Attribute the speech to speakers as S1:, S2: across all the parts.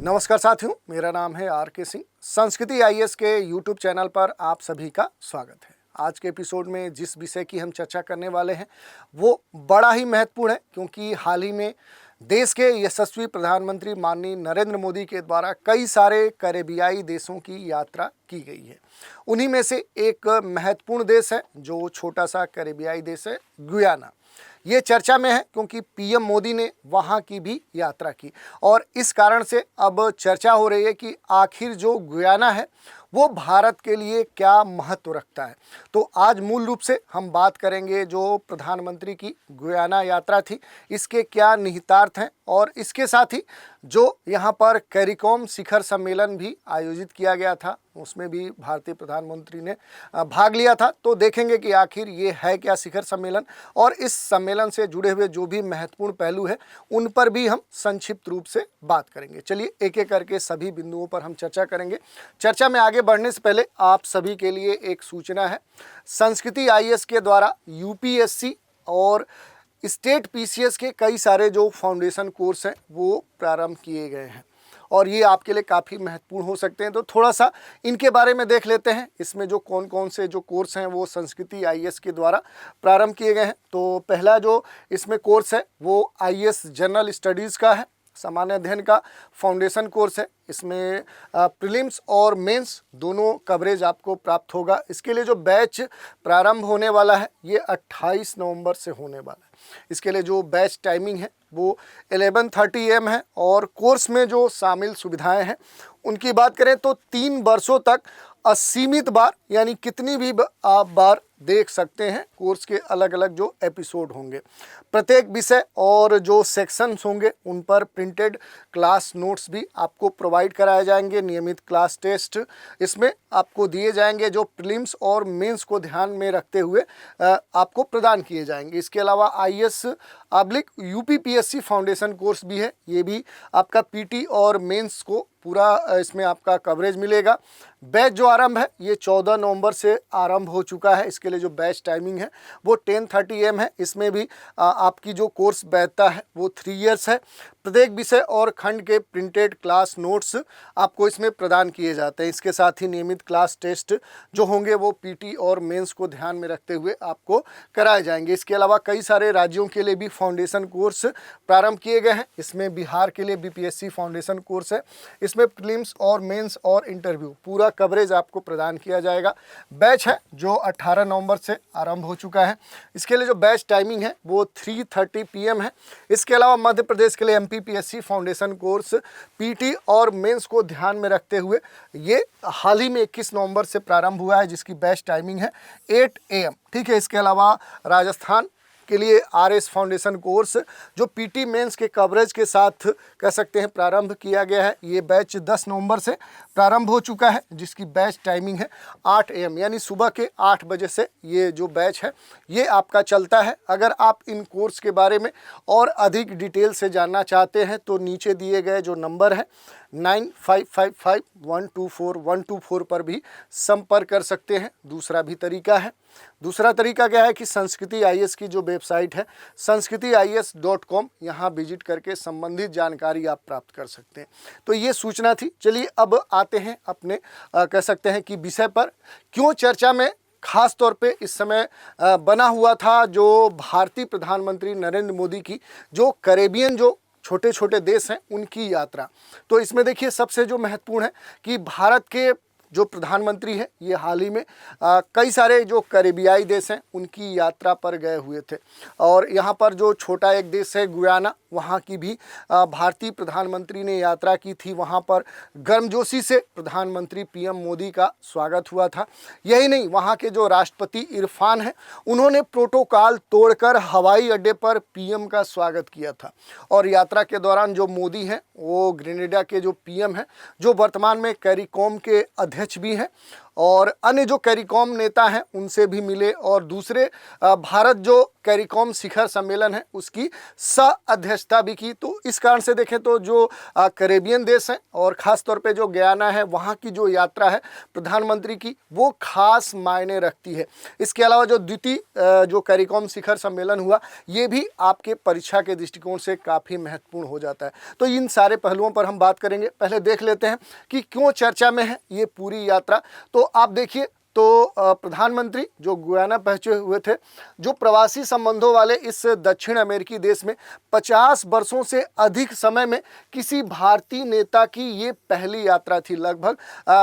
S1: नमस्कार साथियों, मेरा नाम है आर.के. सिंह। संस्कृति आईएएस के यूट्यूब चैनल पर आप सभी का स्वागत है। आज के एपिसोड में जिस विषय की हम चर्चा करने वाले हैं वो बड़ा ही महत्वपूर्ण है, क्योंकि हाल ही में देश के यशस्वी प्रधानमंत्री माननीय नरेंद्र मोदी के द्वारा कई सारे कैरेबियाई देशों की यात्रा की गई है। उन्हीं में से एक महत्वपूर्ण देश है जो छोटा सा कैरेबियाई देश है, गुयाना। ये चर्चा में है क्योंकि पीएम मोदी ने वहाँ की भी यात्रा की और इस कारण से अब चर्चा हो रही है कि आखिर जो गुयाना है वो भारत के लिए क्या महत्व रखता है। तो आज मूल रूप से हम बात करेंगे जो प्रधानमंत्री की गुयाना यात्रा थी, इसके क्या निहितार्थ हैं और इसके साथ ही जो यहाँ पर कैरिकॉम शिखर सम्मेलन भी आयोजित किया गया था, उसमें भी भारतीय प्रधानमंत्री ने भाग लिया था। तो देखेंगे कि आखिर ये है क्या शिखर सम्मेलन और इस सम्मेलन से जुड़े हुए जो भी महत्वपूर्ण पहलू है उन पर भी हम संक्षिप्त रूप से बात करेंगे। चलिए एक एक करके सभी बिंदुओं पर हम चर्चा करेंगे। चर्चा में आगे बढ़ने से पहले आप सभी के लिए एक सूचना है। संस्कृति आईएएस के द्वारा यूपीएससी और स्टेट पीसीएस के कई सारे जो फाउंडेशन कोर्स हैं वो प्रारंभ किए गए हैं और ये आपके लिए काफ़ी महत्वपूर्ण हो सकते हैं। तो थोड़ा सा इनके बारे में देख लेते हैं। इसमें जो कौन कौन से जो कोर्स हैं वो संस्कृति आईएएस के द्वारा प्रारंभ किए गए हैं। तो पहला जो इसमें कोर्स है वो आईएएस जनरल स्टडीज़ का है, सामान्य अध्ययन का फाउंडेशन कोर्स है। इसमें प्रीलिम्स और मेंस दोनों कवरेज आपको प्राप्त होगा। इसके लिए जो बैच प्रारंभ होने वाला है ये 28 नवंबर से होने वाला है। इसके लिए जो बैच टाइमिंग है वो 11:30 AM है और कोर्स में जो शामिल सुविधाएं हैं उनकी बात करें तो 3 वर्षों तक असीमित बार, यानी कितनी भी आप बार देख सकते हैं। कोर्स के अलग अलग जो एपिसोड होंगे, प्रत्येक विषय और जो सेक्शंस होंगे उन पर प्रिंटेड क्लास नोट्स भी आपको प्रोवाइड कराए जाएंगे। नियमित क्लास टेस्ट इसमें आपको दिए जाएंगे जो प्रीलिम्स और मेंस को ध्यान में रखते हुए आपको प्रदान किए जाएंगे। इसके अलावा आईएएस यूपीपीएससी फाउंडेशन कोर्स भी है। ये भी आपका पीटी और मेंस को पूरा इसमें आपका कवरेज मिलेगा। बैच जो आरंभ है ये 14 नवंबर से आरंभ हो चुका है। इसके लिए जो बैच टाइमिंग है वो 10:30 AM है। इसमें भी आपकी जो कोर्स वैधता है वो 3 इयर्स है। प्रत्येक विषय और खंड के प्रिंटेड क्लास नोट्स आपको इसमें प्रदान किए जाते हैं। इसके साथ ही नियमित क्लास टेस्ट जो होंगे वो पीटी और मेंस को ध्यान में रखते हुए आपको कराए जाएंगे। इसके अलावा कई सारे राज्यों के लिए भी फाउंडेशन कोर्स प्रारंभ किए गए हैं। इसमें बिहार के लिए बीपीएससी फाउंडेशन कोर्स है। इसमें प्रीलिम्स और मेंस और इंटरव्यू पूरा कवरेज आपको प्रदान किया जाएगा। बैच है जो 18 नवंबर से आरंभ हो चुका है। इसके लिए जो बैच टाइमिंग है वो 3:30 PM है। इसके अलावा मध्य प्रदेश के लिए एमपीपीएससी फाउंडेशन कोर्स पीटी और मेंस को ध्यान में रखते हुए ये हाल ही में 21 नवंबर से प्रारंभ हुआ है, जिसकी बैच टाइमिंग है 8 AM। ठीक है। इसके अलावा राजस्थान के लिए आरएस फाउंडेशन कोर्स जो पीटी मेंस के कवरेज के साथ कह सकते हैं प्रारंभ किया गया है। ये बैच 10 नवंबर से प्रारंभ हो चुका है, जिसकी बैच टाइमिंग है 8 AM, यानी सुबह के 8 बजे से ये जो बैच है ये आपका चलता है। अगर आप इन कोर्स के बारे में और अधिक डिटेल से जानना चाहते हैं तो नीचे दिए गए जो नंबर है 9555124124 पर भी संपर्क कर सकते हैं। दूसरा भी तरीका है। दूसरा तरीका क्या है कि संस्कृति आईएएस की जो वेबसाइट है sanskrithias.com, यहाँ विजिट करके संबंधित जानकारी आप प्राप्त कर सकते हैं। तो ये सूचना थी। चलिए अब आते हैं अपने कह सकते हैं कि विषय पर। क्यों चर्चा में खास तौर पे इस समय बना हुआ था जो भारतीय प्रधानमंत्री नरेंद्र मोदी की जो कैरेबियन जो छोटे छोटे देश हैं उनकी यात्रा। तो इसमें देखिए सबसे जो महत्वपूर्ण है कि भारत के जो प्रधानमंत्री है ये हाल ही में कई सारे जो कैरेबियाई देश हैं उनकी यात्रा पर गए हुए थे और यहाँ पर जो छोटा एक देश है गुयाना, वहाँ की भी भारतीय प्रधानमंत्री ने यात्रा की थी। वहाँ पर गर्मजोशी से प्रधानमंत्री पीएम मोदी का स्वागत हुआ था। यही नहीं, वहाँ के जो राष्ट्रपति इरफान हैं उन्होंने प्रोटोकॉल तोड़कर हवाई अड्डे पर पीएम का स्वागत किया था। और यात्रा के दौरान जो मोदी हैं वो ग्रेनेडा के जो पीएम हैं, जो वर्तमान में कैरिकॉम के अध्यक्ष भी हैं, और अन्य जो कैरिकॉम नेता हैं उनसे भी मिले और दूसरे भारत जो कैरिकॉम शिखर सम्मेलन है उसकी सह अध्यक्षता भी की। तो इस कारण से देखें तो जो कैरेबियन देश हैं और ख़ास तौर पे जो गयाना है वहाँ की जो यात्रा है प्रधानमंत्री की वो खास मायने रखती है। इसके अलावा जो द्वितीय जो कैरिकॉम शिखर सम्मेलन हुआ ये भी आपके परीक्षा के दृष्टिकोण से काफ़ी महत्वपूर्ण हो जाता है। तो इन सारे पहलुओं पर हम बात करेंगे। पहले देख लेते हैं कि क्यों चर्चा में है ये पूरी यात्रा। तो आप देखिए तो प्रधानमंत्री जो गुयाना पहुंचे हुए थे, जो प्रवासी संबंधों वाले इस दक्षिण अमेरिकी देश में 50 वर्षों से अधिक समय में किसी भारतीय नेता की ये पहली यात्रा थी। लगभग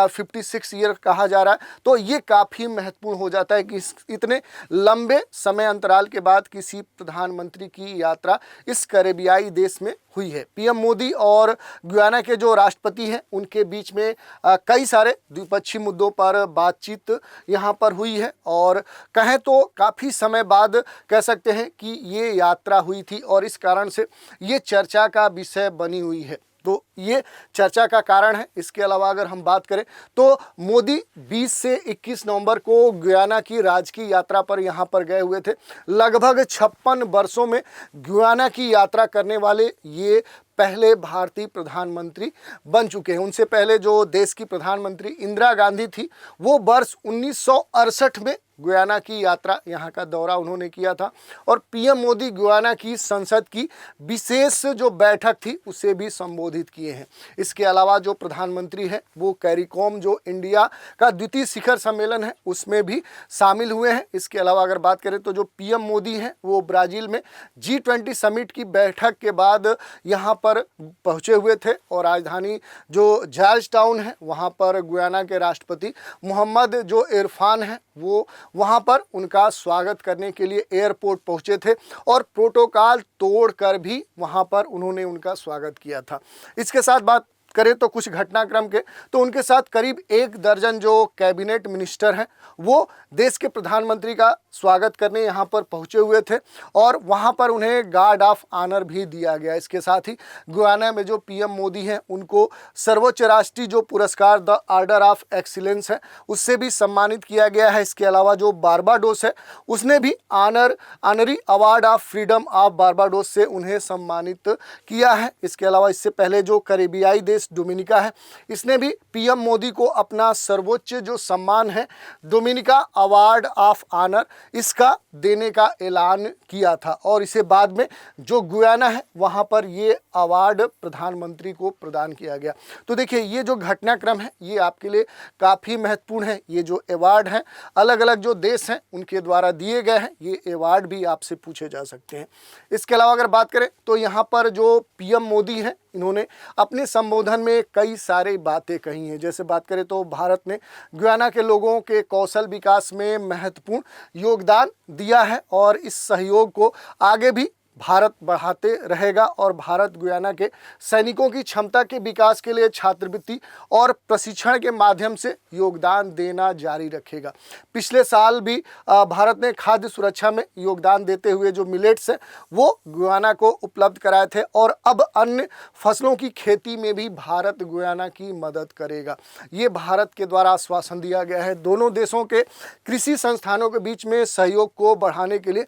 S1: 56 ईयर कहा जा रहा है। तो ये काफ़ी महत्वपूर्ण हो जाता है कि इतने लंबे समय अंतराल के बाद किसी प्रधानमंत्री की यात्रा इस कैरेबियाई देश में हुई है। पीएम मोदी और गुयाना के जो राष्ट्रपति हैं उनके बीच में कई सारे द्विपक्षीय मुद्दों पर बातचीत यहाँ पर हुई है और कहें तो काफ़ी समय बाद कह सकते हैं कि ये यात्रा हुई थी और इस कारण से ये चर्चा का विषय बनी हुई है। तो ये चर्चा का कारण है। इसके अलावा अगर हम बात करें तो मोदी 20 से 21 नवंबर को गुयाना की राजकीय यात्रा पर यहाँ पर गए हुए थे। लगभग 56 वर्षों में गुयाना की यात्रा करने वाले ये पहले भारतीय प्रधानमंत्री बन चुके हैं। उनसे पहले जो देश की प्रधानमंत्री इंदिरा गांधी थी वो वर्ष 1968 में गुयाना की यात्रा यहाँ का दौरा उन्होंने किया था और पीएम मोदी गुयाना की संसद की विशेष जो बैठक थी उसे भी संबोधित किए हैं। इसके अलावा जो प्रधानमंत्री है वो कैरिकॉम जो इंडिया का द्वितीय शिखर सम्मेलन है उसमें भी शामिल हुए हैं। इसके अलावा अगर बात करें तो जो पीएम मोदी हैं वो ब्राज़ील में G20 समिट की बैठक के बाद यहाँ पर पहुँचे हुए थे और राजधानी जो जॉर्ज टाउन है वहाँ पर गुयाना के राष्ट्रपति मोहम्मद जो इरफान हैं वो वहाँ पर उनका स्वागत करने के लिए एयरपोर्ट पहुँचे थे और प्रोटोकॉल तोड़कर भी वहाँ पर उन्होंने उनका स्वागत किया था। इसके साथ बात करें तो कुछ घटनाक्रम के तो उनके साथ करीब 1 दर्जन जो कैबिनेट मिनिस्टर हैं वो देश के प्रधानमंत्री का स्वागत करने यहाँ पर पहुँचे हुए थे और वहाँ पर उन्हें गार्ड ऑफ ऑनर भी दिया गया। इसके साथ ही गुयाना में जो पीएम मोदी हैं उनको सर्वोच्च राष्ट्रीय जो पुरस्कार द ऑर्डर ऑफ एक्सीलेंस है उससे भी सम्मानित किया गया है। इसके अलावा जो बारबाडोस है उसने भी honorary award of freedom of Barbados से उन्हें सम्मानित किया है। इसके अलावा इससे पहले जो कैरेबियाई देश डोमिनिका है इसने भी पीएम मोदी को अपना सर्वोच्च जो सम्मान है डोमिनिका अवार्ड ऑफ ऑनर इसका देने का ऐलान किया था और इसे बाद में जो गुयाना है वहां पर ये अवार्ड प्रधानमंत्री को प्रदान किया गया। तो देखिए ये जो घटनाक्रम है ये आपके लिए काफ़ी महत्वपूर्ण है। ये जो अवार्ड हैं अलग अलग जो देश हैं उनके द्वारा दिए गए हैं, ये अवार्ड भी आपसे पूछे जा सकते हैं। इसके अलावा अगर बात करें तो यहाँ पर जो पीएम मोदी हैं इन्होंने अपने संबोधन में कई सारी बातें कही हैं। जैसे बात करें तो भारत ने गुयाना के लोगों के कौशल विकास में महत्वपूर्ण योगदान दिया है और इस सहयोग को आगे भी भारत बढ़ाते रहेगा और भारत गुयाना के सैनिकों की क्षमता के विकास के लिए छात्रवृत्ति और प्रशिक्षण के माध्यम से योगदान देना जारी रखेगा। पिछले साल भी भारत ने खाद्य सुरक्षा में योगदान देते हुए जो मिलेट्स हैं वो गुयाना को उपलब्ध कराए थे और अब अन्य फसलों की खेती में भी भारत गुयाना की मदद करेगा। ये भारत के द्वारा आश्वासन दिया गया है। दोनों देशों के कृषि संस्थानों के बीच में सहयोग को बढ़ाने के लिए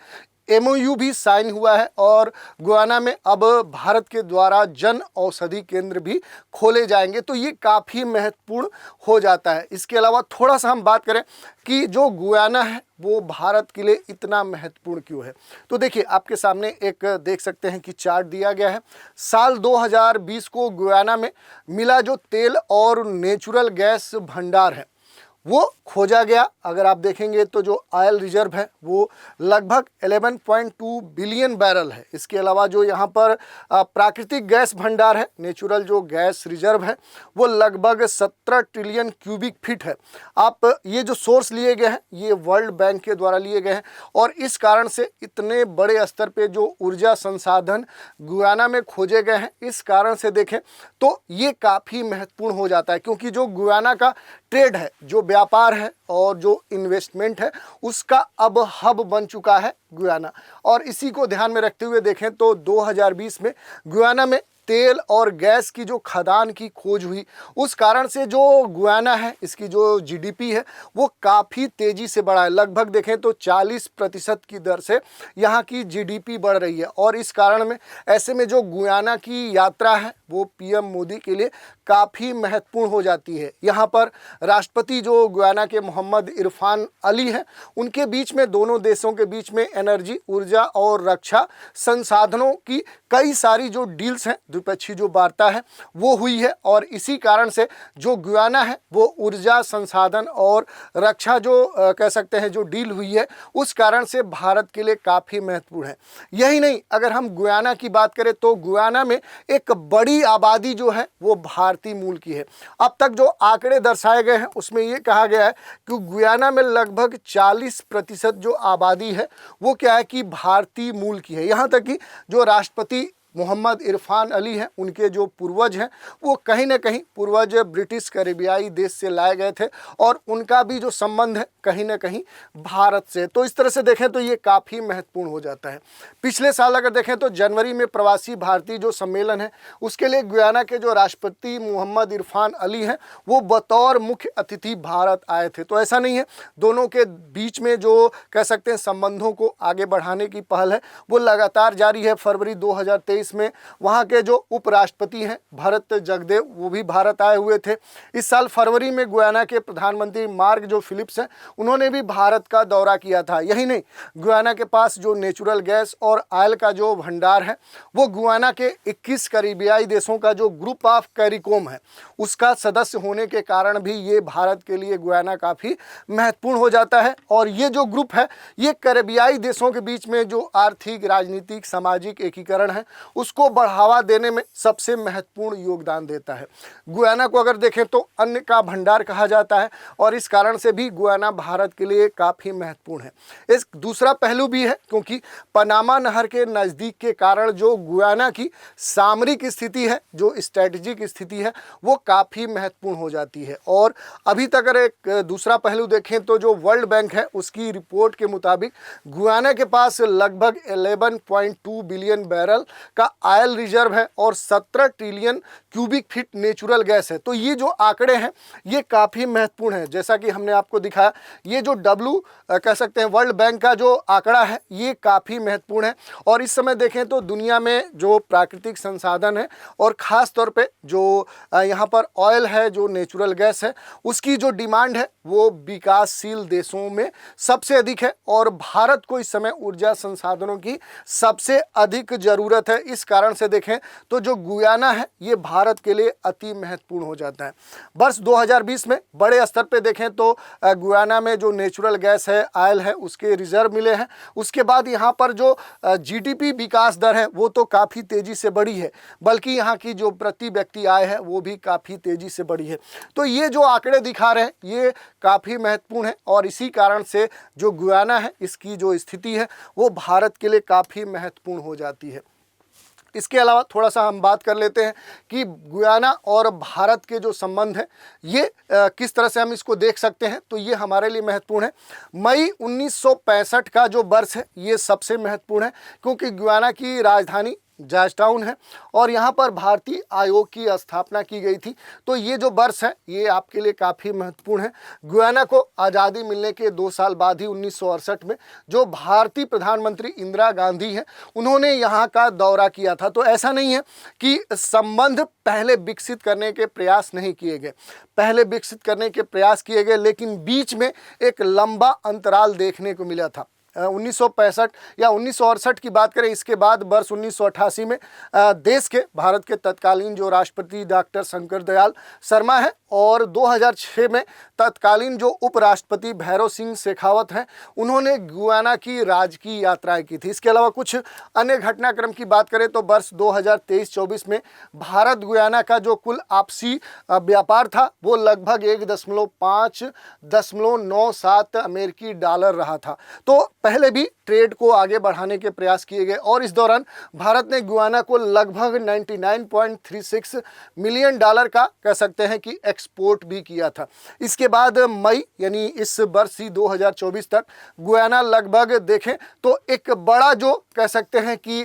S1: MOU भी साइन हुआ है और गुयाना में अब भारत के द्वारा जन औषधि केंद्र भी खोले जाएंगे। तो ये काफ़ी महत्वपूर्ण हो जाता है। इसके अलावा थोड़ा सा हम बात करें कि जो गुयाना है वो भारत के लिए इतना महत्वपूर्ण क्यों है। तो देखिए आपके सामने एक देख सकते हैं कि चार्ट दिया गया है। साल 2020 को गुयाना में मिला जो तेल और नेचुरल गैस भंडार है वो खोजा गया। अगर आप देखेंगे तो जो ऑयल रिजर्व है वो लगभग 11.2 बिलियन बैरल है। इसके अलावा जो यहाँ पर प्राकृतिक गैस भंडार है, नेचुरल जो गैस रिजर्व है वो लगभग 17 ट्रिलियन क्यूबिक फीट है। आप ये जो सोर्स लिए गए हैं ये वर्ल्ड बैंक के द्वारा लिए गए हैं और इस कारण से इतने बड़े स्तर पे जो ऊर्जा संसाधन गुयाना में खोजे गए हैं इस कारण से देखें तो ये काफ़ी महत्वपूर्ण हो जाता है क्योंकि जो गुयाना का ट्रेड है, जो व्यापार है और जो इन्वेस्टमेंट है उसका अब हब बन चुका है गुयाना। और इसी को ध्यान में रखते हुए देखें तो 2020 में गुयाना में तेल और गैस की जो खदान की खोज हुई, उस कारण से जो गुयाना है इसकी जो जीडीपी है वो काफ़ी तेज़ी से बढ़ा है। लगभग देखें तो 40% की दर से यहाँ की जीडीपी बढ़ रही है। और इस कारण में ऐसे में जो गुयाना की यात्रा है वो पीएम मोदी के लिए काफ़ी महत्वपूर्ण हो जाती है। यहाँ पर राष्ट्रपति जो गुयाना के मोहम्मद इरफान अली हैं, उनके बीच में, दोनों देशों के बीच में एनर्जी, ऊर्जा और रक्षा संसाधनों की कई सारी जो डील्स हैं, द्विपक्षीय जो वार्ता है वो हुई है। और इसी कारण से जो गुयाना है वो ऊर्जा संसाधन और रक्षा जो कह सकते हैं जो डील हुई है, उस कारण से भारत के लिए काफ़ी महत्वपूर्ण है। यही नहीं, अगर हम गुयाना की बात करें तो गुयाना में एक बड़ी आबादी जो है वो भारतीय मूल की है। अब तक जो आंकड़े दर्शाए गए हैं उसमें ये कहा गया है कि गुयाना में लगभग 40% जो आबादी है वो क्या है कि भारतीय मूल की है। यहाँ तक कि जो राष्ट्रपति मोहम्मद इरफान अली हैं, उनके जो पूर्वज हैं वो कहीं ना कहीं पूर्वज ब्रिटिश कैरेबियाई देश से लाए गए थे और उनका भी जो संबंध है कहीं ना कहीं भारत से। तो इस तरह से देखें तो ये काफ़ी महत्वपूर्ण हो जाता है। पिछले साल अगर देखें तो जनवरी में प्रवासी भारतीय जो सम्मेलन है उसके लिए गुयाना के जो राष्ट्रपति मोहम्मद इरफान अली हैं वो बतौर मुख्य अतिथि भारत आए थे। तो ऐसा नहीं है, दोनों के बीच में जो कह सकते हैं संबंधों को आगे बढ़ाने की पहल है वो लगातार जारी है। फरवरी 2023 में वहां के जो उपराष्ट्रपति हैं भरत जगदेव, वो भी भारत आए हुए थे। इस साल फरवरी में गुयाना के प्रधानमंत्री मार्क जो फिलिप्स हैं, उन्होंने भी भारत का दौरा किया था। यही नहीं, गुयाना के पास जो नेचुरल गैस और ऑयल का जो भंडार है वो गुयाना के 21 कैरिबियाई देशों का जो ग्रुप ऑफ कैरिकोम है उसका सदस्य होने के कारण भी ये भारत के लिए गुयाना काफ़ी महत्वपूर्ण हो जाता है। और ये जो ग्रुप है ये कैरिबियाई देशों के बीच में जो आर्थिक, राजनीतिक, सामाजिक एकीकरण है उसको बढ़ावा देने में सबसे महत्वपूर्ण योगदान देता है। गुयाना को अगर देखें तो अन्न का भंडार कहा जाता है और इस कारण से भी गुयाना भारत के लिए काफ़ी महत्वपूर्ण है। इस दूसरा पहलू भी है क्योंकि पनामा नहर के नज़दीक के कारण जो गुयाना की सामरिक स्थिति है, जो स्ट्रेटजिक स्थिति है, वो काफ़ी महत्वपूर्ण हो जाती है। और अभी तक अगर एक दूसरा पहलू देखें तो जो वर्ल्ड बैंक है उसकी रिपोर्ट के मुताबिक गुयाना के पास लगभग 11.2 बिलियन बैरल का ऑयल रिजर्व है और 17 trillion cubic feet natural gas है। तो ये जो आंकड़े हैं ये काफ़ी महत्वपूर्ण है। जैसा कि हमने आपको दिखाया, ये जो कह सकते हैं वर्ल्ड बैंक का जो आंकड़ा है ये काफ़ी महत्वपूर्ण है। और इस समय देखें तो दुनिया में जो प्राकृतिक संसाधन है और ख़ास तौर पे जो यहाँ पर ऑयल है, जो नेचुरल गैस है, उसकी जो डिमांड है वो विकासशील देशों में सबसे अधिक है और भारत को इस समय ऊर्जा संसाधनों की सबसे अधिक ज़रूरत है। इस कारण से देखें तो जो गुयाना है ये भारत के लिए अति महत्वपूर्ण हो जाता है। वर्ष 2020 में बड़े स्तर पे देखें तो गुयाना में जो नेचुरल गैस है, ऑयल है, उसके रिजर्व मिले हैं। उसके बाद यहाँ पर जो जीडीपी विकास दर है वो तो काफ़ी तेज़ी से बढ़ी है, बल्कि यहाँ की जो प्रति व्यक्ति आय है वो भी काफ़ी तेज़ी से बढ़ी है। तो ये जो आंकड़े दिखा रहे हैं ये काफ़ी महत्वपूर्ण है और इसी कारण से जो गुयाना है इसकी जो स्थिति है वो भारत के लिए काफ़ी महत्वपूर्ण हो जाती है। इसके अलावा थोड़ा सा हम बात कर लेते हैं कि गुयाना और भारत के जो संबंध हैं ये किस तरह से हम इसको देख सकते हैं। तो ये हमारे लिए महत्वपूर्ण है। मई 1965 का जो वर्ष है ये सबसे महत्वपूर्ण है क्योंकि गुयाना की राजधानी जॉर्जटाउन है और यहाँ पर भारतीय आयोग की स्थापना की गई थी। तो ये जो वर्ष है ये आपके लिए काफ़ी महत्वपूर्ण है। गुयाना को आज़ादी मिलने के 2 साल बाद ही 1968 में जो भारतीय प्रधानमंत्री इंदिरा गांधी हैं उन्होंने यहाँ का दौरा किया था। तो ऐसा नहीं है कि संबंध पहले विकसित करने के प्रयास नहीं किए गए, पहले विकसित करने के प्रयास किए गए, लेकिन बीच में एक लंबा अंतराल देखने को मिला था। 1965 या 1968 की बात करें, इसके बाद वर्ष 1988 में देश के, भारत के तत्कालीन जो राष्ट्रपति डॉक्टर शंकर दयाल शर्मा है और 2006 में तत्कालीन जो उपराष्ट्रपति भैरव सिंह शेखावत हैं उन्होंने गुयाना की राजकीय यात्राएं की थी। इसके अलावा कुछ अन्य घटनाक्रम की बात करें तो वर्ष 2023-24 में भारत गुयाना का जो कुल आपसी व्यापार था वो लगभग 1.597 अमेरिकी डॉलर रहा था। तो पहले भी ट्रेड को आगे बढ़ाने के प्रयास किए गए और इस दौरान भारत ने गुयाना को लगभग 99.36 मिलियन डॉलर का कह सकते हैं कि एक्सपोर्ट भी किया था। इसके बाद मई यानी इस वर्ष ही 2024 तक गुयाना लगभग देखें तो एक बड़ा जो कह सकते हैं कि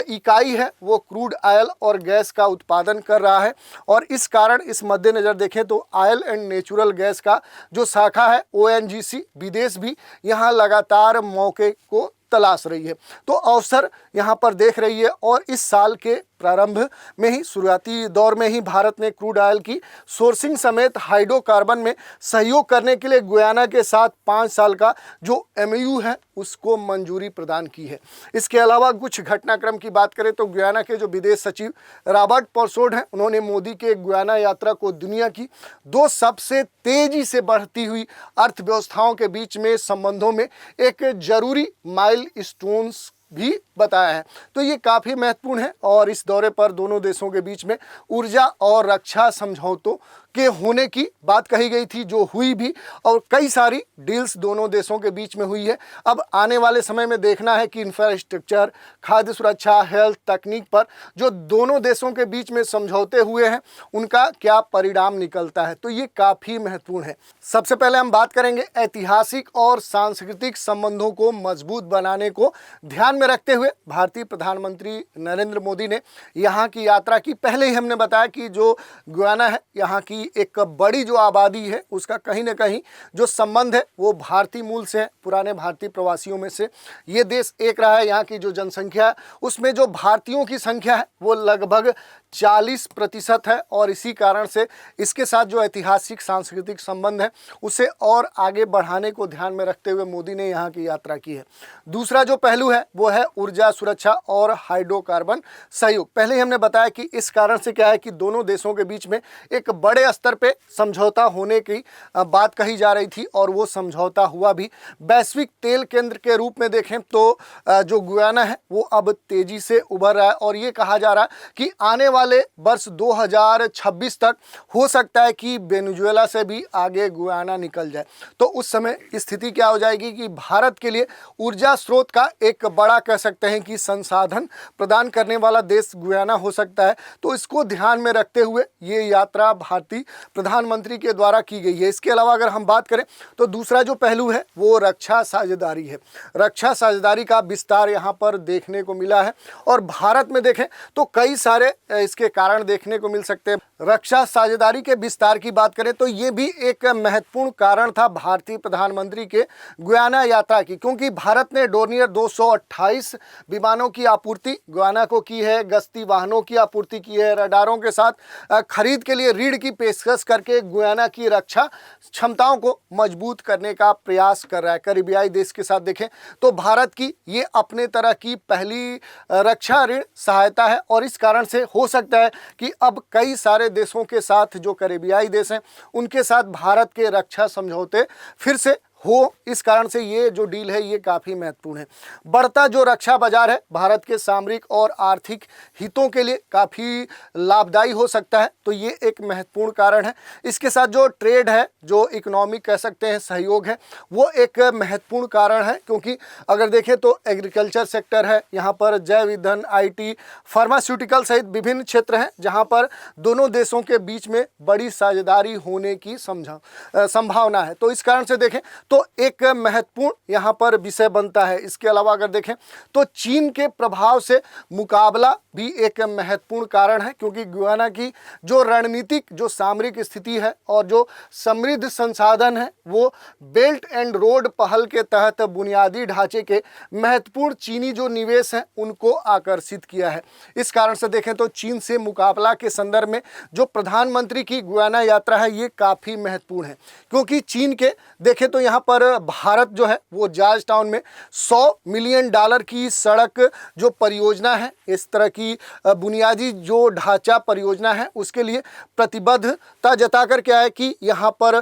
S1: इकाई है वो क्रूड ऑयल और गैस का उत्पादन कर रहा है और इस कारण इस मद्देनज़र देखें तो ऑयल एंड नेचुरल गैस का जो शाखा है ONGC विदेश भी यहाँ लगातार मौके को तलाश रही है। तो अवसर यहाँ पर देख रही है और इस साल के प्रारंभ में ही शुरुआती दौर में ही भारत ने क्रूड ऑयल की सोर्सिंग समेत हाइड्रोकार्बन में सहयोग करने के लिए गुयाना के साथ 5 साल का जो MOU है उसको मंजूरी प्रदान की है। इसके अलावा कुछ घटनाक्रम की बात करें तो गुयाना के जो विदेश सचिव रॉबर्ट पर्सोड हैं, उन्होंने मोदी के गुयाना यात्रा को दुनिया की 2 सबसे तेजी से बढ़ती हुई अर्थव्यवस्थाओं के बीच में संबंधों में एक जरूरी माइलस्टोन्स भी बताया है। तो ये काफ़ी महत्वपूर्ण है और इस दौरे पर दोनों देशों के बीच में ऊर्जा और रक्षा समझौतों के होने की बात कही गई थी, जो हुई भी और कई सारी डील्स दोनों देशों के बीच में हुई है। अब आने वाले समय में देखना है कि इंफ्रास्ट्रक्चर, खाद्य सुरक्षा, हेल्थ, तकनीक पर जो दोनों देशों के बीच में समझौते हुए हैं उनका क्या परिणाम निकलता है। तो ये काफ़ी महत्वपूर्ण है। सबसे पहले हम बात करेंगे ऐतिहासिक और सांस्कृतिक संबंधों को मजबूत बनाने को ध्यान में रखते हुए भारतीय प्रधानमंत्री नरेंद्र मोदी ने यहाँ की यात्रा की। पहले ही हमने बताया कि जो गुयाना है यहाँ की एक बड़ी जो आबादी है उसका कहीं ना कहीं जो संबंध है वो भारतीय मूल से है। पुराने भारतीय प्रवासियों में से ये देश एक रहा है। यहाँ की जो जनसंख्या है उसमें जो भारतीयों की संख्या है वो लगभग 40% है और इसी कारण से इसके साथ जो ऐतिहासिक सांस्कृतिक संबंध है उसे और आगे बढ़ाने को ध्यान में रखते हुए मोदी ने यहाँ की यात्रा की है। दूसरा जो पहलू है वो है ऊर्जा सुरक्षा और हाइड्रोकार्बन सहयोग। पहले ही हमने बताया कि इस कारण से क्या है कि दोनों देशों के बीच में एक बड़े स्तर पे समझौता होने की बात कही जा रही थी और वो समझौता हुआ भी। वैश्विक तेल केंद्र के रूप में देखें तो जो गुयाना है वो अब तेजी से उभर रहा है और ये कहा जा रहा है कि आने वाले वर्ष 2026 तक हो सकता है कि वेनेजुएला से भी आगे गुयाना निकल जाए। तो उस समय स्थिति क्या हो जाएगी कि भारत के लिए ऊर्जा स्रोत का एक बड़ा कह सकते हैं कि संसाधन प्रदान करने वाला देश गुयाना हो सकता है। तो इसको ध्यान में रखते हुए ये यात्रा भारतीय प्रधानमंत्री के द्वारा की गई है। इसके अलावा अगर हम बात करें तो दूसरा जो पहलू है वो रक्षा साझेदारी है। रक्षा साझेदारी का विस्तार यहाँ पर देखने को मिला है और भारत में देखें तो कई सारे इसके कारण देखने को मिल सकते हैं। रक्षा साझेदारी के विस्तार की बात करें तो ये भी एक महत्वपूर्ण कारण था भारतीय प्रधानमंत्री के गुयाना यात्रा की, क्योंकि भारत ने डोर्नियर 228 विमानों की आपूर्ति गुयाना को की है, गश्ती वाहनों की आपूर्ति की है, रडारों के साथ खरीद के लिए ऋण की पेशकश करके गुयाना की रक्षा क्षमताओं को मजबूत करने का प्रयास कर रहा है। करीबियाई देश के साथ देखें तो भारत की ये अपने तरह की पहली रक्षा ऋण सहायता है और इस कारण से हो सकता है कि अब कई सारे देशों के साथ जो करीबियाई देश हैं उनके साथ भारत के रक्षा समझौते फिर से हो। इस कारण से ये जो डील है ये काफ़ी महत्वपूर्ण है। बढ़ता जो रक्षा बाजार है भारत के सामरिक और आर्थिक हितों के लिए काफ़ी लाभदायी हो सकता है। तो ये एक महत्वपूर्ण कारण है। इसके साथ जो ट्रेड है, जो इकोनॉमिक कह सकते हैं सहयोग है, वो एक महत्वपूर्ण कारण है, क्योंकि अगर देखें तो एग्रीकल्चर सेक्टर है, यहाँ पर जैव ईंधन, IT, फार्मास्यूटिकल सहित विभिन्न क्षेत्र हैं जहाँ पर दोनों देशों के बीच में बड़ी साझेदारी होने की संभावना है। तो इस कारण से देखें तो एक महत्वपूर्ण यहाँ पर विषय बनता है। इसके अलावा अगर देखें तो चीन के प्रभाव से मुकाबला भी एक महत्वपूर्ण कारण है, क्योंकि गुयाना की जो रणनीतिक जो सामरिक स्थिति है और जो समृद्ध संसाधन है वो बेल्ट एंड रोड पहल के तहत बुनियादी ढांचे के महत्वपूर्ण चीनी जो निवेश हैं उनको आकर्षित किया है। इस कारण से देखें तो चीन से मुकाबला के संदर्भ में जो प्रधानमंत्री की गुयाना यात्रा है ये काफ़ी महत्वपूर्ण है, क्योंकि चीन के देखें तो यहाँ पर भारत जो है वो जॉर्ज टाउन में $100 मिलियन की सड़क जो परियोजना है, इस तरह की बुनियादी जो ढांचा परियोजना है उसके लिए प्रतिबद्धता जताकर क्या है कि यहाँ पर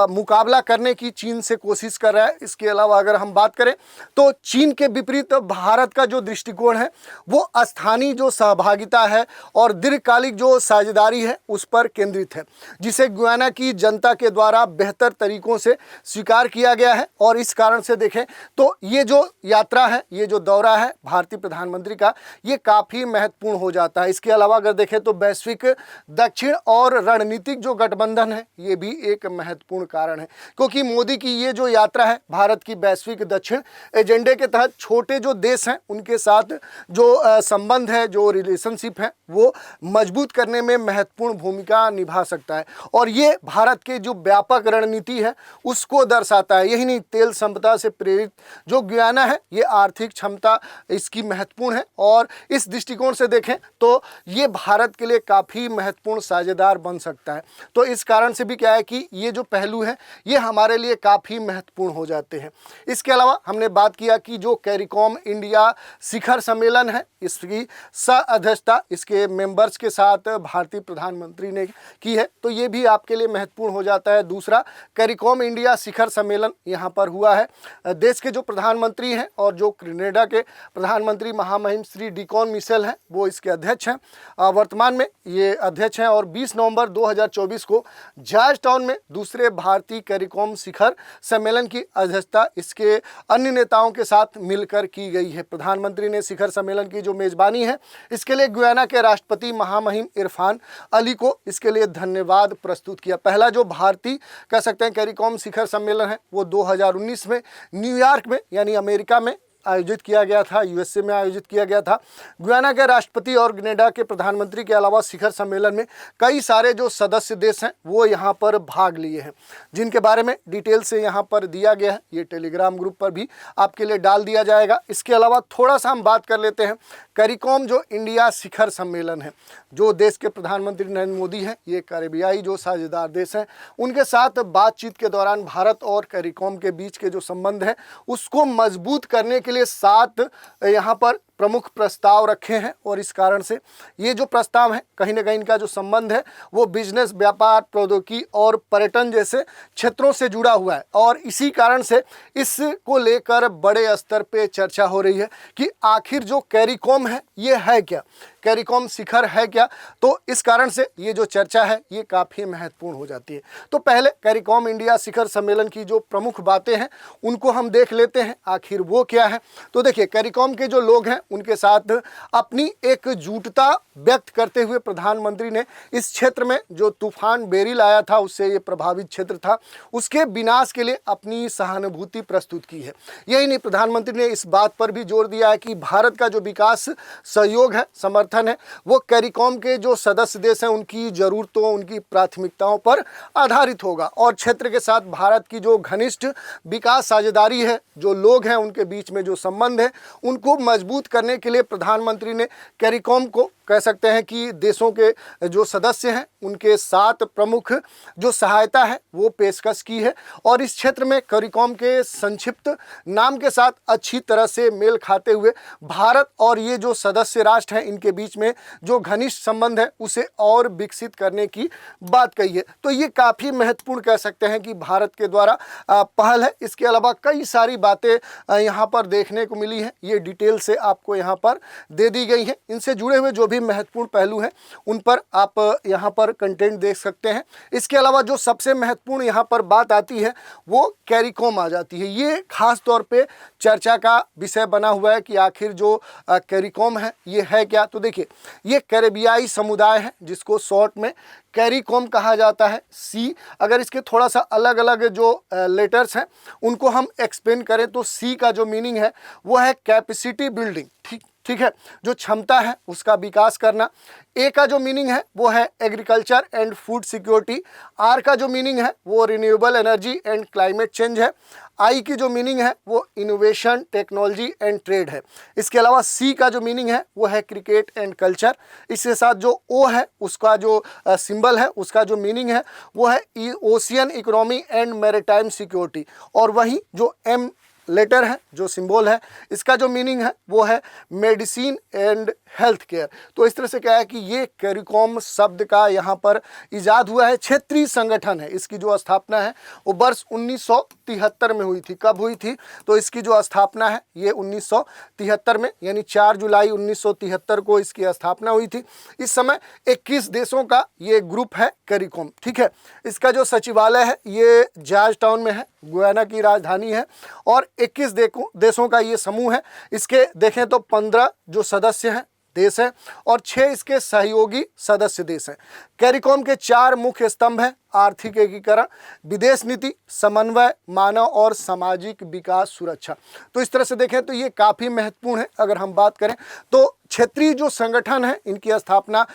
S1: मुकाबला करने की चीन से कोशिश कर रहा है। इसके अलावा अगर हम बात करें तो चीन के विपरीत भारत का जो दृष्टिकोण है वो स्थानीय जो सहभागिता है और दीर्घकालिक जो साझेदारी है उस पर केंद्रित है, जिसे गुयाना की जनता के द्वारा बेहतर तरीकों से स्वीकार किया किया गया है। और इस कारण से देखें तो ये जो यात्रा है, ये जो दौरा है भारतीय प्रधानमंत्री का, ये काफ़ी महत्वपूर्ण हो जाता है। इसके अलावा अगर देखें तो वैश्विक दक्षिण और रणनीतिक जो गठबंधन है, ये भी एक महत्वपूर्ण कारण है, क्योंकि मोदी की ये जो यात्रा है भारत की वैश्विक दक्षिण एजेंडे के तहत छोटे जो देश हैं उनके साथ जो संबंध है, जो रिलेशनशिप है, वो मजबूत करने में महत्वपूर्ण भूमिका निभा सकता है। और ये भारत के जो व्यापक रणनीति है उसको दर्शाता है। यही नहीं, तेल संपदा से प्रेरित जो गुयाना है, ये आर्थिक क्षमता इसकी महत्वपूर्ण है। और इस दृष्टिकोण से देखें तो ये भारत के लिए काफ़ी महत्वपूर्ण साझेदार बन सकता है। तो इस कारण से भी क्या है कि ये जो पहलू है ये हमारे लिए काफ़ी महत्वपूर्ण हो जाते हैं। इसके अलावा हमने बात किया कि जो कैरिकॉम इंडिया शिखर सम्मेलन है, इसकी सह-अध्यक्षता इसके मेंबर्स के साथ भारतीय प्रधानमंत्री ने की है, तो ये भी आपके लिए महत्वपूर्ण हो जाता है। दूसरा, कैरिकॉम इंडिया शिखर सम्मेलन यहाँ पर हुआ है। देश के जो प्रधानमंत्री हैं और जो कनाडा के प्रधानमंत्री महामहिम श्री डिकॉन मिशेल हैं, वो इसके अध्यक्ष हैं। वर्तमान में ये अध्यक्ष हैं और 20 नवंबर 2024 को जॉर्ज टाउन में दूसरे भारतीय कैरिकॉम शिखर सम्मेलन की अध्यक्षता इसके अन्य नेताओं के साथ मिलकर की गई है। प्रधानमंत्री ने शिखर सम्मेलन की जो मेजबानी है, इसके लिए गुयाना के राष्ट्रपति महामहिम इरफान अली को इसके लिए धन्यवाद प्रस्तुत किया। पहला जो भारतीय कह सकते हैं कैरिकॉम शिखर सम्मेलन है, वो 2019 में न्यूयॉर्क में यानी अमेरिका में आयोजित किया गया था, यूएसए में आयोजित किया गया था। गुयाना के राष्ट्रपति और कनाडा के प्रधानमंत्री के अलावा शिखर सम्मेलन में कई सारे जो सदस्य देश हैं वो यहाँ पर भाग लिए हैं, जिनके बारे में डिटेल से यहाँ पर दिया गया है। ये टेलीग्राम ग्रुप पर भी आपके लिए डाल दिया जाएगा। इसके अलावा थोड़ा सा हम बात कर लेते हैं कैरिकॉम जो इंडिया शिखर सम्मेलन है, जो देश के प्रधानमंत्री नरेंद्र मोदी हैं, ये कैरेबियाई जो साझेदार देश हैं, उनके साथ बातचीत के दौरान भारत और कैरिकॉम के बीच के जो संबंध है उसको मजबूत करने के लिए 7 यहाँ पर प्रमुख प्रस्ताव रखे हैं। और इस कारण से ये जो प्रस्ताव है कहीं ना कहीं इनका जो संबंध है वो बिजनेस, व्यापार, प्रौद्योगिकी और पर्यटन जैसे क्षेत्रों से जुड़ा हुआ है। और इसी कारण से इसको लेकर बड़े स्तर पे चर्चा हो रही है कि आखिर जो कैरिकॉम है ये है क्या, कैरिकॉम शिखर है क्या। तो इस कारण से ये जो चर्चा है ये काफ़ी महत्वपूर्ण हो जाती है। तो पहले कैरिकॉम इंडिया शिखर सम्मेलन की जो प्रमुख बातें हैं उनको हम देख लेते हैं, आखिर वो क्या है। तो देखिए, कैरिकॉम के जो लोग हैं उनके साथ अपनी एकजुटता व्यक्त करते हुए प्रधानमंत्री ने इस क्षेत्र में जो तूफान बेरिल आया था, उससे ये प्रभावित क्षेत्र था, उसके विनाश के लिए अपनी सहानुभूति प्रस्तुत की है। यही नहीं, प्रधानमंत्री ने इस बात पर भी जोर दिया है कि भारत का जो विकास सहयोग है, समर्थन है, वो कैरिकॉम के जो सदस्य देश हैं उनकी ज़रूरतों, उनकी प्राथमिकताओं पर आधारित होगा। और क्षेत्र के साथ भारत की जो घनिष्ठ विकास साझेदारी है, जो लोग हैं उनके बीच में जो संबंध है, उनको मजबूत करने के लिए प्रधानमंत्री ने कैरिकॉम को कह सकते हैं कि देशों के जो सदस्य हैं उनके 7 प्रमुख जो सहायता है वो पेशकश की है। और इस क्षेत्र में कैरिकॉम के संक्षिप्त नाम के साथ अच्छी तरह से मेल खाते हुए भारत और ये जो सदस्य राष्ट्र हैं इनके बीच में जो घनिष्ठ संबंध है उसे और विकसित करने की बात कही है। तो ये काफ़ी महत्वपूर्ण कह सकते हैं कि भारत के द्वारा पहल है। इसके अलावा कई सारी बातें यहाँ पर देखने को मिली हैं, ये डिटेल से आपको यहाँ पर दे दी गई हैं। इनसे जुड़े हुए जो भी महत्वपूर्ण पहलू हैं उन पर आप यहाँ पर कंटेंट देख सकते हैं। इसके अलावा जो सबसे महत्वपूर्ण यहाँ पर बात आती है वो कैरिकॉम आ जाती है। ये खास तौर पे चर्चा का विषय बना हुआ है कि आखिर जो कैरिकॉम है ये है क्या। तो देखिए, ये कैरेबियाई समुदाय है जिसको शॉर्ट में कैरिकॉम कहा जाता है। सी, अगर इसके थोड़ा सा अलग अलग जो लेटर्स हैं उनको हम एक्सप्लेन करें तो सी का जो मीनिंग है वो है कैपेसिटी बिल्डिंग, ठीक है, जो क्षमता है उसका विकास करना। ए का जो मीनिंग है वो है agriculture and food security. R का जो मीनिंग है वो renewable energy and climate change है। आई की जो मीनिंग है वो इनोवेशन, टेक्नोलॉजी एंड ट्रेड है। इसके अलावा सी का जो मीनिंग है वो है क्रिकेट एंड कल्चर। इसके साथ जो ओ है उसका जो सिंबल है उसका जो मीनिंग है वो है ocean economy and maritime security. और वहीं जो एम लेटर है, जो सिंबल है, इसका जो मीनिंग है वो है मेडिसिन एंड हेल्थ केयर। तो इस तरह से क्या है कि ये कैरिकॉम शब्द का यहाँ पर इजाद हुआ है। क्षेत्रीय संगठन है, इसकी जो स्थापना है वो वर्ष 1973 में हुई थी। कब हुई थी? तो इसकी जो स्थापना है ये 1973 में, यानी 4 जुलाई 1973 को इसकी स्थापना हुई थी। इस समय 21 देशों का ये ग्रुप है कैरिकॉम, ठीक है। इसका जो सचिवालय है ये जॉर्ज टाउन में है, गुयाना की राजधानी है और 21 देशों का ये समूह है। इसके देखें तो 15 जो सदस्य हैं देश है और 6 इसके सहयोगी सदस्य देश हैं। कैरिकॉम के 4 मुख्य स्तंभ हैं: आर्थिक एकीकरण, विदेश नीति, समन्वय, मानव और सामाजिक विकास, सुरक्षा। तो इस तरह से देखें तो ये काफ़ी महत्वपूर्ण है। अगर हम बात करें तो क्षेत्रीय जो संगठन है इनकी स्थापना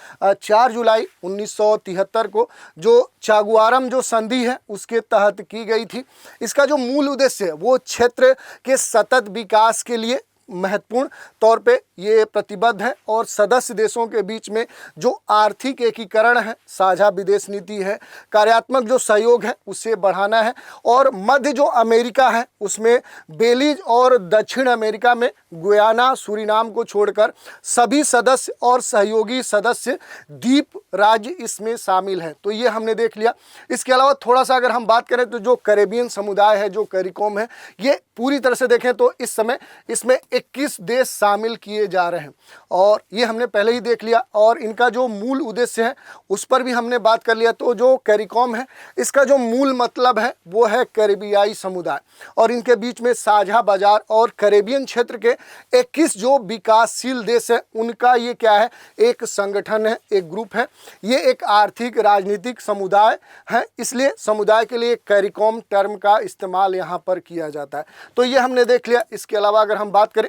S1: 4 जुलाई 1973 को जो चागुआरम जो संधि है उसके तहत की गई थी। इसका जो मूल उद्देश्य है वो क्षेत्र के सतत विकास के लिए महत्वपूर्ण तौर पे ये प्रतिबद्ध है और सदस्य देशों के बीच में जो आर्थिक एकीकरण है, साझा विदेश नीति है, कार्यात्मक जो सहयोग है उसे बढ़ाना है और मध्य जो अमेरिका है उसमें बेलीज और दक्षिण अमेरिका में गुयाना, सूरीनाम को छोड़कर सभी सदस्य और सहयोगी सदस्य द्वीप राज्य इसमें शामिल हैं। तो ये हमने देख लिया। इसके अलावा थोड़ा सा अगर हम बात करें तो जो कैरेबियन समुदाय है, जो कैरिकॉम है, ये पूरी तरह से देखें तो इस समय इसमें 21 देश शामिल किए जा रहे हैं और ये हमने पहले ही देख लिया और इनका जो मूल उद्देश्य है उस पर भी हमने बात कर लिया। तो जो कैरिकॉम है इसका जो मूल मतलब है वो है कैरिबियाई समुदाय और इनके बीच में साझा बाजार और कैरेबियन क्षेत्र के 21 जो विकासशील देश है उनका ये क्या है, एक संगठन है, एक ग्रुप है। ये एक आर्थिक राजनीतिक समुदाय है, इसलिए समुदाय के लिए कैरिकॉम टर्म का इस्तेमाल यहाँ पर किया जाता है। तो ये हमने देख लिया। इसके अलावा अगर हम बात करें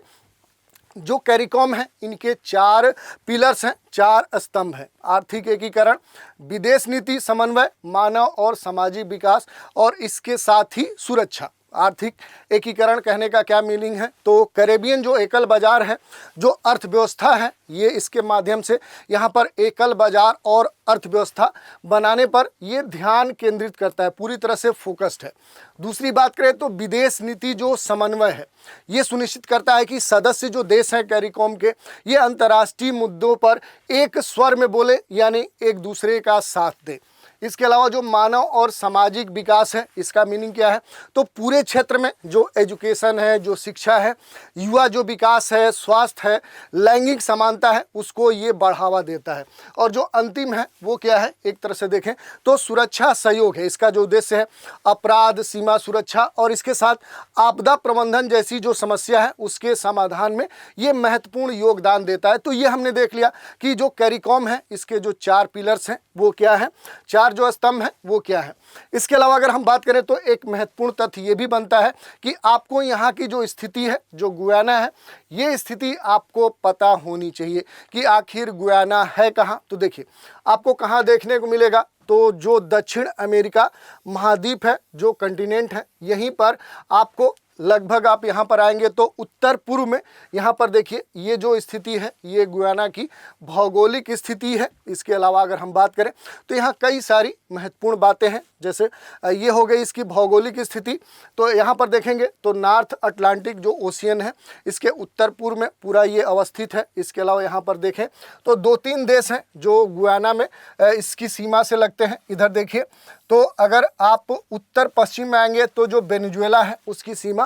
S1: जो कैरिकॉम है इनके 4 पिलर्स हैं, 4 स्तंभ हैं: आर्थिक एकीकरण, विदेश नीति, समन्वय, मानव और सामाजिक विकास और इसके साथ ही सुरक्षा। आर्थिक एकीकरण कहने का क्या मीनिंग है, तो कैरेबियन जो एकल बाजार है, जो अर्थव्यवस्था है, ये इसके माध्यम से यहाँ पर एकल बाजार और अर्थव्यवस्था बनाने पर ये ध्यान केंद्रित करता है, पूरी तरह से फोकस्ड है। दूसरी बात करें तो विदेश नीति जो समन्वय है ये सुनिश्चित करता है कि सदस्य जो देश हैं कैरिकॉम के, ये अंतर्राष्ट्रीय मुद्दों पर एक स्वर में बोले, यानी एक दूसरे का साथ दे। इसके अलावा जो मानव और सामाजिक विकास है, इसका मीनिंग क्या है, तो पूरे क्षेत्र में जो एजुकेशन है, जो शिक्षा है, युवा जो विकास है, स्वास्थ्य है, लैंगिक समानता है, उसको ये बढ़ावा देता है। और जो अंतिम है वो क्या है, एक तरह से देखें तो सुरक्षा सहयोग है। इसका जो उद्देश्य है अपराध, सीमा सुरक्षा और इसके साथ आपदा प्रबंधन जैसी जो समस्या है उसके समाधान में ये महत्वपूर्ण योगदान देता है। तो ये हमने देख लिया कि जो कैरिकॉम है इसके जो 4 पिलर्स हैं वो क्या है, 4 जो स्तंभ है वो क्या है। इसके अलावा अगर हम बात करें तो एक महत्वपूर्ण तथ्य ये भी बनता है कि आपको यहाँ की जो स्थिति है, जो गुयाना है, ये स्थिति आपको पता होनी चाहिए कि आखिर गुयाना है कहाँ। तो देखिए आपको कहाँ देखने को मिलेगा, तो जो दक्षिण अमेरिका महाद्वीप है, जो कंटिनेंट है, यहीं पर आपको लगभग आप यहाँ पर आएंगे तो उत्तर पूर्व में यहाँ पर देखिए ये जो स्थिति है ये गुयाना की भौगोलिक स्थिति है। इसके अलावा अगर हम बात करें तो यहाँ कई सारी महत्वपूर्ण बातें हैं, जैसे ये हो गई इसकी भौगोलिक स्थिति। तो यहाँ पर देखेंगे तो नॉर्थ अटलांटिक जो ओशियन है इसके उत्तर पूर्व में पूरा ये अवस्थित है। इसके अलावा यहाँ पर देखें तो 2-3 देश हैं जो गुयाना में इसकी सीमा से लगते हैं। इधर देखिए तो अगर आप उत्तर पश्चिम में आएंगे तो जो वेनेजुएला है उसकी सीमा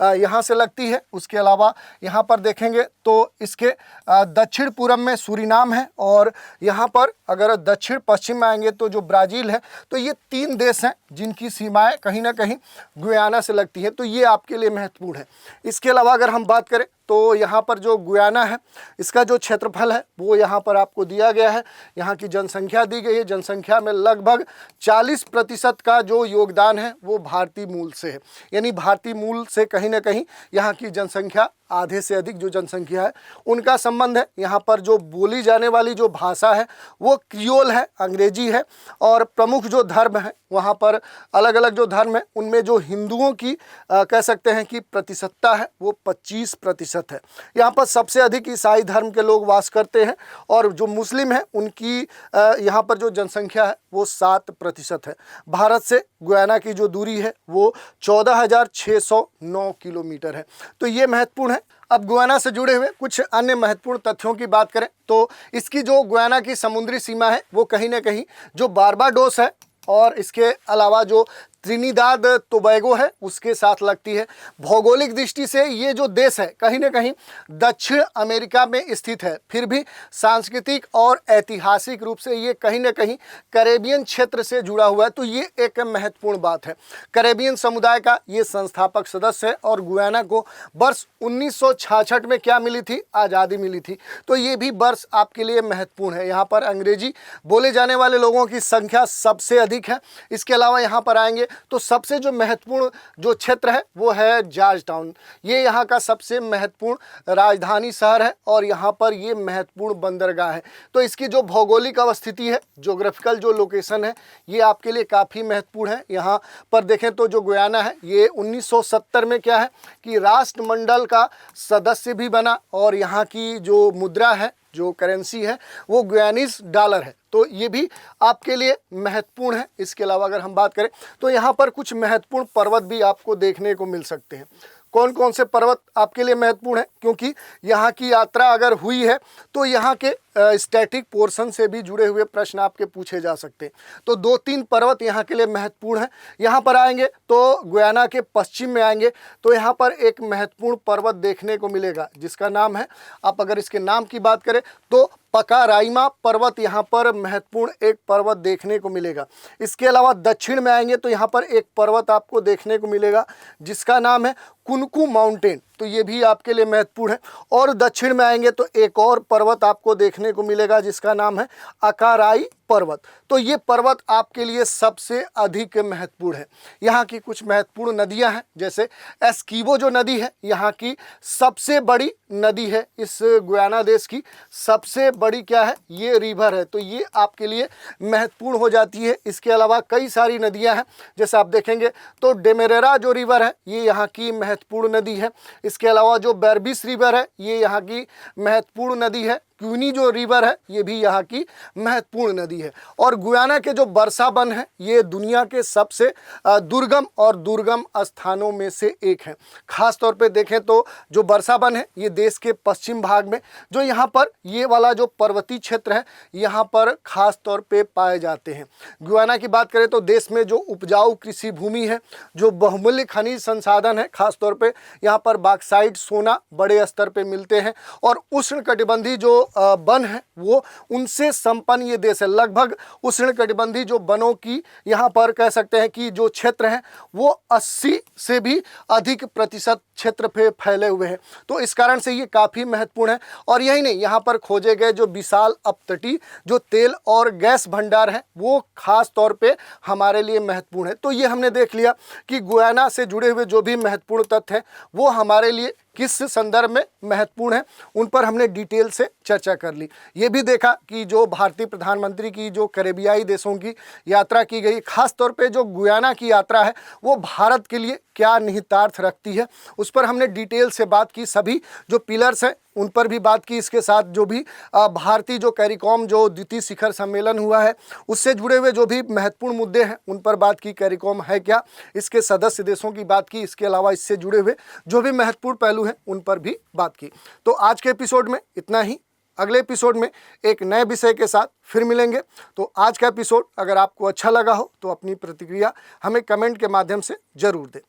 S1: यहाँ से लगती है। उसके अलावा यहाँ पर देखेंगे तो इसके दक्षिण पूर्व में सूरीनाम है और यहाँ पर अगर दक्षिण पश्चिम में आएंगे तो जो ब्राज़ील है। तो ये 3 देश हैं जिनकी सीमाएं कहीं ना कहीं गुयाना से लगती हैं। तो ये आपके लिए महत्वपूर्ण है। इसके अलावा अगर हम बात करें तो यहाँ पर जो गुयाना है इसका जो क्षेत्रफल है वो यहाँ पर आपको दिया गया है। यहाँ की जनसंख्या दी गई है। जनसंख्या में लगभग 40% का जो योगदान है वो भारतीय मूल से है, यानी भारतीय मूल से कहीं ना कहीं यहाँ की जनसंख्या, आधे से अधिक जो जनसंख्या है उनका संबंध है। यहाँ पर जो बोली जाने वाली जो भाषा है वो क्रियोल है, अंग्रेजी है। और प्रमुख जो धर्म है वहाँ पर अलग अलग जो धर्म है उनमें जो हिंदुओं की कह सकते हैं कि प्रतिशतता है वो 25% है। यहाँ पर सबसे अधिक ईसाई धर्म के लोग वास करते हैं और जो मुस्लिम है उनकी यहाँ पर जो जनसंख्या है वो 7% है। भारत से गुयाना की जो दूरी है वो 14,609 किलोमीटर है। तो ये महत्वपूर्ण है। अब गुयाना से जुड़े हुए कुछ अन्य महत्वपूर्ण तथ्यों की बात करें तो इसकी जो गुयाना की समुद्री सीमा है वो कहीं ना कहीं जो बारबाडोस है और इसके अलावा जो त्रिनिदाद टोबैगो है उसके साथ लगती है। भौगोलिक दृष्टि से ये जो देश है कहीं ना कहीं दक्षिण अमेरिका में स्थित है, फिर भी सांस्कृतिक और ऐतिहासिक रूप से ये कहीं ना कहीं कैरेबियन क्षेत्र से जुड़ा हुआ है। तो ये एक महत्वपूर्ण बात है। कैरेबियन समुदाय का ये संस्थापक सदस्य है और गुयाना को वर्ष 1966 में क्या मिली थी? आज़ादी मिली थी। तो ये भी वर्ष आपके लिए महत्वपूर्ण है। यहाँ पर अंग्रेजी बोले जाने वाले लोगों की संख्या सबसे अधिक है। इसके अलावा यहाँ पर आएंगे तो सबसे जो महत्वपूर्ण जो क्षेत्र है वो है जॉर्ज टाउन। ये यहाँ का सबसे महत्वपूर्ण राजधानी शहर है और यहाँ पर ये महत्वपूर्ण बंदरगाह है। तो इसकी जो भौगोलिक अवस्थिति है, ज्योग्राफिकल जो लोकेशन है, ये आपके लिए काफ़ी महत्वपूर्ण है। यहाँ पर देखें तो जो गुयाना है ये 1970 में क्या है कि राष्ट्रमंडल का सदस्य भी बना और यहाँ की जो मुद्रा है, जो करेंसी है, वो गुयानीज डॉलर है। तो ये भी आपके लिए महत्वपूर्ण है। इसके अलावा अगर हम बात करें तो यहाँ पर कुछ महत्वपूर्ण पर्वत भी आपको देखने को मिल सकते हैं। कौन कौन से पर्वत आपके लिए महत्वपूर्ण है? क्योंकि यहाँ की यात्रा अगर हुई है तो यहाँ के स्टैटिक पोर्शन से भी जुड़े हुए प्रश्न आपके पूछे जा सकते हैं। तो 2-3 पर्वत यहाँ के लिए महत्वपूर्ण है। यहाँ पर आएंगे तो गुयाना के पश्चिम में आएंगे तो यहाँ पर एक महत्वपूर्ण पर्वत देखने को मिलेगा जिसका नाम है, आप अगर इसके नाम की बात करें तो पकाराइमा पर्वत यहाँ पर महत्वपूर्ण एक पर्वत देखने को मिलेगा। इसके अलावा दक्षिण में आएंगे तो यहाँ पर एक पर्वत आपको देखने को मिलेगा जिसका नाम है कुनकू माउंटेन। तो ये भी आपके लिए महत्वपूर्ण है। और दक्षिण में आएंगे तो एक और पर्वत आपको देखने को मिलेगा जिसका नाम है अकाराई पर्वत। तो ये पर्वत आपके लिए सबसे अधिक महत्वपूर्ण है। यहाँ की कुछ महत्वपूर्ण नदियाँ हैं, जैसे एस्कीबो जो नदी है यहाँ की सबसे बड़ी नदी है। इस गुयाना देश की सबसे बड़ी क्या है? ये रिवर है। तो ये आपके लिए महत्वपूर्ण हो जाती है। इसके अलावा कई सारी नदियाँ हैं, जैसे आप देखेंगे तो डेमेरेरा जो रिवर है ये यहाँ की महत्वपूर्ण नदी है। इसके अलावा जो बेरबिस रिवर है ये यहाँ की महत्वपूर्ण नदी है। क्यूनी जो रिवर है ये भी यहाँ की महत्वपूर्ण नदी है। और गुयाना के जो बरसा वन है ये दुनिया के सबसे दुर्गम स्थानों में से एक है। खास तौर पे देखें तो जो बरसा वन है ये देश के पश्चिम भाग में, जो यहाँ पर ये वाला जो पर्वतीय क्षेत्र है यहाँ पर खास तौर पे पाए जाते हैं। गुयाना की बात करें तो देश में जो उपजाऊ कृषि भूमि है, जो बहुमूल्य खनिज संसाधन है, खास तौर पे यहाँ पर बॉक्साइट, सोना बड़े स्तर पे मिलते हैं। और उष्णकटिबंधीय जो वन है वो उनसे संपन्न ये देश है। लगभग उष्णकटिबंधीय जो वनों की यहाँ पर कह सकते हैं कि जो क्षेत्र है वो 80 से भी अधिक प्रतिशत क्षेत्र पे फैले हुए हैं। तो इस कारण से ये काफ़ी महत्वपूर्ण है। और यही नहीं, यहाँ पर खोजे गए जो विशाल अपतटीय जो तेल और गैस भंडार हैं वो खास तौर पे हमारे लिए महत्वपूर्ण है। तो ये हमने देख लिया कि गुयाना से जुड़े हुए जो भी महत्वपूर्ण तथ्य हैं वो हमारे लिए किस संदर्भ में महत्वपूर्ण है, उन पर हमने डिटेल से चर्चा कर ली। ये भी देखा कि जो भारतीय प्रधानमंत्री की जो कैरेबियाई देशों की यात्रा की गई, खास तौर पे जो गुयाना की यात्रा है वो भारत के लिए क्या निहितार्थ रखती है, उस पर हमने डिटेल से बात की। सभी जो पिलर्स हैं उन पर भी बात की। इसके साथ जो भी भारतीय जो कैरिकॉम जो द्वितीय शिखर सम्मेलन हुआ है उससे जुड़े हुए जो भी महत्वपूर्ण मुद्दे हैं उन पर बात की। कैरिकॉम है क्या, इसके सदस्य देशों की बात की। इसके अलावा इससे जुड़े हुए जो भी महत्वपूर्ण पहलू हैं उन पर भी बात की। तो आज के एपिसोड में इतना ही। अगले एपिसोड में एक नए विषय के साथ फिर मिलेंगे। तो आज का एपिसोड अगर आपको अच्छा लगा हो तो अपनी प्रतिक्रिया हमें कमेंट के माध्यम से जरूर दें।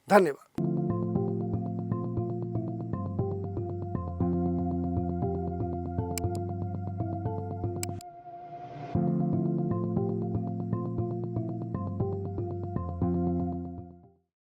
S1: धन्यवाद।